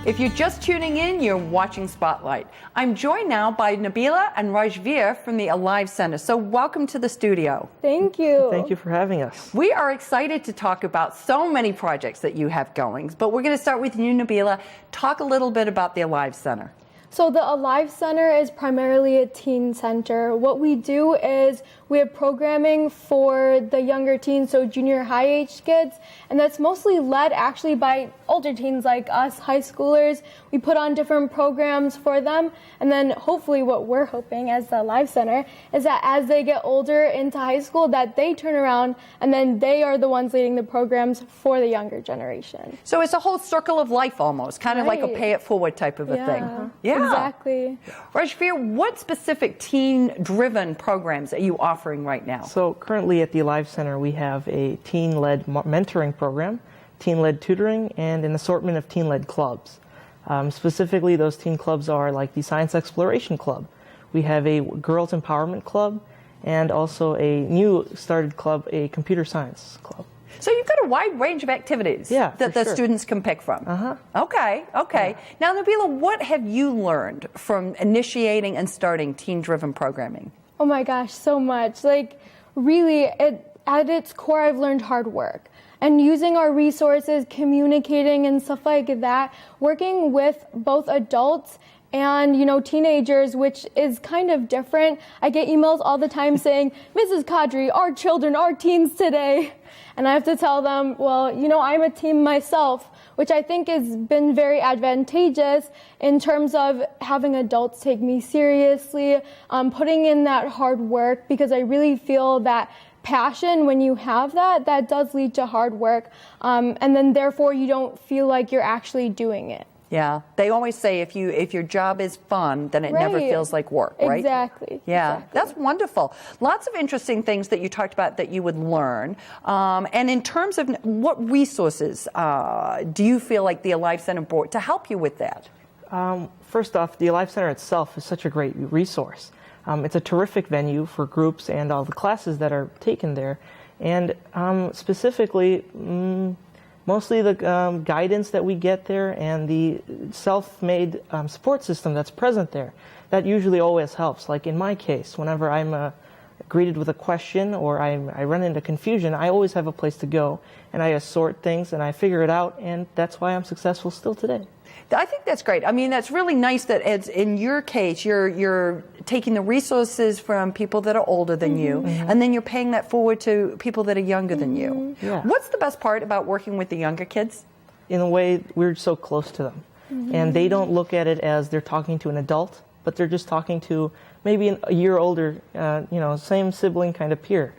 If you're just tuning in, you're watching Spotlight. I'm joined now by Nabila and Rajveer from the Alive Center. So welcome to the studio. Thank you. Thank you for having us. We are excited to talk about so many projects that you have going, but we're going to start with you, Nabila. Talk a little bit about the Alive Center. So the Alive Center is primarily a teen center. What we do is we have programming for the younger teens, so junior high age kids, and that's mostly led actually by older teens like us, high schoolers. We put on different programs for them, and then hopefully what we're hoping as the Alive Center is that as they get older into high school, that they turn around and then they are the ones leading the programs for the younger generation. So it's a whole circle of life almost, kind of like a pay it forward type of a thing. Yeah. Exactly. Rajveer, what specific teen-driven programs are you offering right now? So currently at the Alive Center, we have a teen-led mentoring program, teen-led tutoring, and an assortment of teen-led clubs. Specifically, those teen clubs are like the Science Exploration Club. We have a Girls Empowerment Club, and also a new started club, a Computer Science Club. So you've got a wide range of activities that the students can pick from. Okay. Yeah. Now, Nabila, what have you learned from initiating and starting teen-driven programming? Oh my gosh, so much. Like, really, at its core, I've learned hard work. And using our resources, communicating and stuff like that, working with both adults and, teenagers, which is kind of different. I get emails all the time saying, Mrs. Kadri, our children, our teens today. And I have to tell them, well, I'm a teen myself, which I think has been very advantageous in terms of having adults take me seriously, putting in that hard work, because I really feel that passion, when you have that does lead to hard work. And then therefore you don't feel like you're actually doing it. Yeah, they always say if your job is fun, then it never feels like work, right? Exactly. Yeah, exactly. That's wonderful. Lots of interesting things that you talked about that you would learn. And in terms of what resources do you feel like the Alive Center brought to help you with that? First off, the Alive Center itself is such a great resource. It's a terrific venue for groups and all the classes that are taken there. And specifically, mostly the guidance that we get there and the self-made support system that's present there. That usually always helps. Like in my case, whenever I'm greeted with a question or I run into confusion, I always have a place to go, and I assort things and I figure it out, and that's why I'm successful still today. I think that's great. I mean, that's really nice that in your case, you're taking the resources from people that are older than you, and then you're paying that forward to people that are younger than you. Yeah. What's the best part about working with the younger kids? In a way, we're so close to them. And they don't look at it as they're talking to an adult, but they're just talking to maybe a year older, same sibling kind of peer.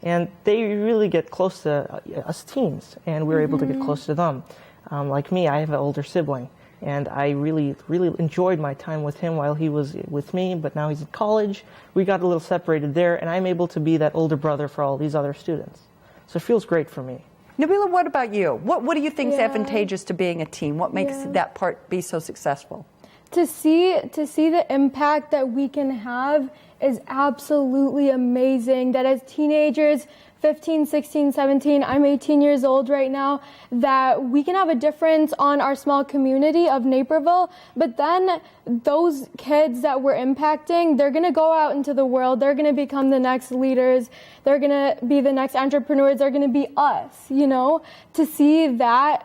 And they really get close to us teens, and we're able to get close to them. Like me, I have an older sibling. And I really, really enjoyed my time with him while he was with me, but now he's in college. We got a little separated there, and I'm able to be that older brother for all these other students. So it feels great for me. Nabila, what about you? What do you think is advantageous to being a teen? What makes that part be so successful? To see the impact that we can have is absolutely amazing. That as teenagers, 15, 16, 17, I'm 18 years old right now, that we can have a difference on our small community of Naperville, but then those kids that we're impacting, they're going to go out into the world, they're going to become the next leaders, they're going to be the next entrepreneurs, they're going to be us, To see that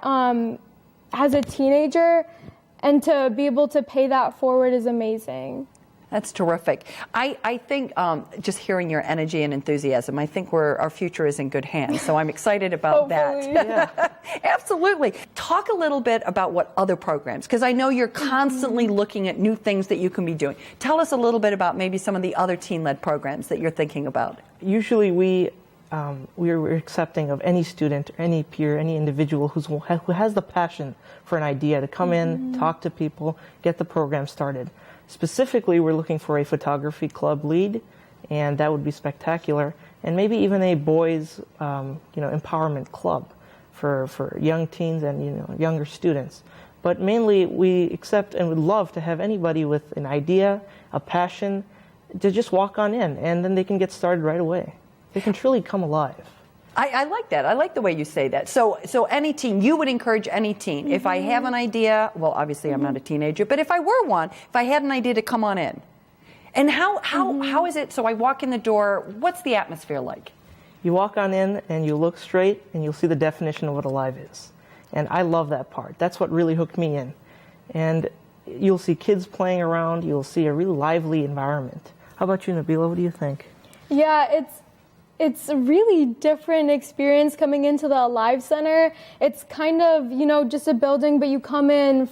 as a teenager and to be able to pay that forward is amazing. That's terrific. I think just hearing your energy and enthusiasm, I think our future is in good hands. So I'm excited about that. Absolutely. Talk a little bit about what other programs, because I know you're constantly looking at new things that you can be doing. Tell us a little bit about maybe some of the other teen-led programs that you're thinking about. Usually we're accepting of any student, any peer, any individual who has the passion for an idea to come in, talk to people, get the program started. Specifically, we're looking for a photography club lead, and that would be spectacular. And maybe even a boys, empowerment club for young teens and younger students. But mainly, we accept and would love to have anybody with an idea, a passion, to just walk on in, and then they can get started right away. They can truly come alive. I like that. I like the way you say that. So any teen, you would encourage any teen. If I have an idea, well, obviously I'm not a teenager, but if I were one, if I had an idea, to come on in. And how is it, so I walk in the door, what's the atmosphere like? You walk on in and you look straight and you'll see the definition of what Alive is. And I love that part. That's what really hooked me in. And you'll see kids playing around. You'll see a really lively environment. How about you, Nabila? What do you think? Yeah, it's a really different experience coming into the Alive Center. It's kind of, just a building, but you come in,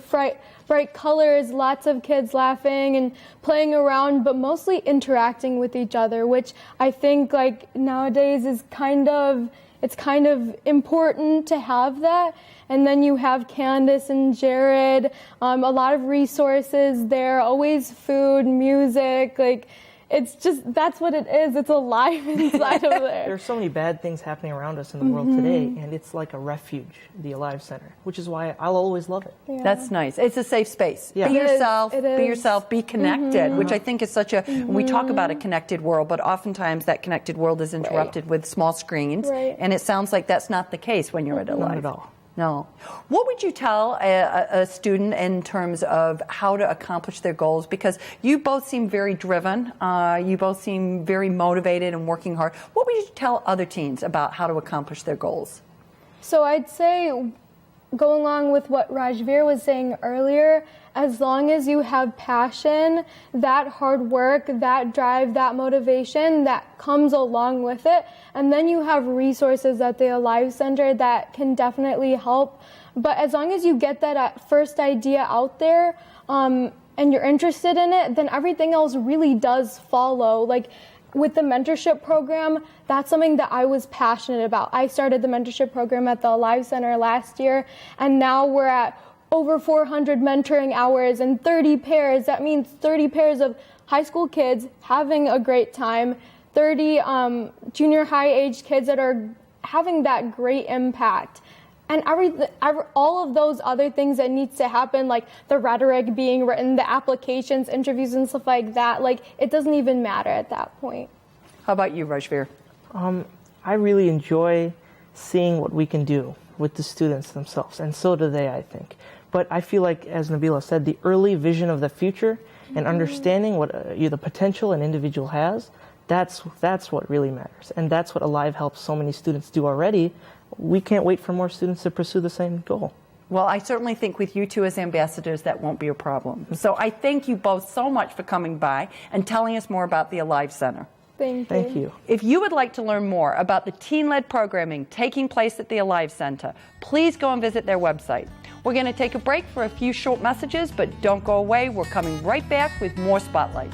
bright colors, lots of kids laughing and playing around, but mostly interacting with each other, which I think nowadays is kind of important to have that. And then you have Candace and Jared, a lot of resources there, always food, music, it's just, that's what it is. It's alive inside of there. There's so many bad things happening around us in the world today, and it's like a refuge, the Alive Center, which is why I'll always love it. Yeah. That's nice. It's a safe space. Yeah. Be yourself, be connected, which I think is such a, we talk about a connected world, but oftentimes that connected world is interrupted with small screens, and it sounds like that's not the case when you're at Alive. Not at all. No. What would you tell a student in terms of how to accomplish their goals? Because you both seem very driven. You both seem very motivated and working hard. What would you tell other teens about how to accomplish their goals? So I'd say, go along with what Rajveer was saying earlier, as long as you have passion, that hard work, that drive, that motivation that comes along with it, and then you have resources at the Alive Center that can definitely help. But as long as you get that first idea out there and you're interested in it, then everything else really does follow. With the mentorship program, that's something that I was passionate about. I started the mentorship program at the Alive Center last year, and now we're at over 400 mentoring hours and 30 pairs. That means 30 pairs of high school kids having a great time, 30 junior high age kids that are having that great impact. And all of those other things that needs to happen, like the rhetoric being written, the applications, interviews, and stuff like that, it doesn't even matter at that point. How about you, Rajveer? I really enjoy seeing what we can do with the students themselves, and so do they, I think. But I feel like, as Nabila said, the early vision of the future and understanding what the potential an individual has, that's what really matters. And that's what Alive helps so many students do already. We can't wait for more students to pursue the same goal. Well, I certainly think with you two as ambassadors, that won't be a problem. So I thank you both so much for coming by and telling us more about the Alive Center. Thank you. If you would like to learn more about the teen-led programming taking place at the Alive Center, please go and visit their website. We're going to take a break for a few short messages, but don't go away. We're coming right back with more Spotlight.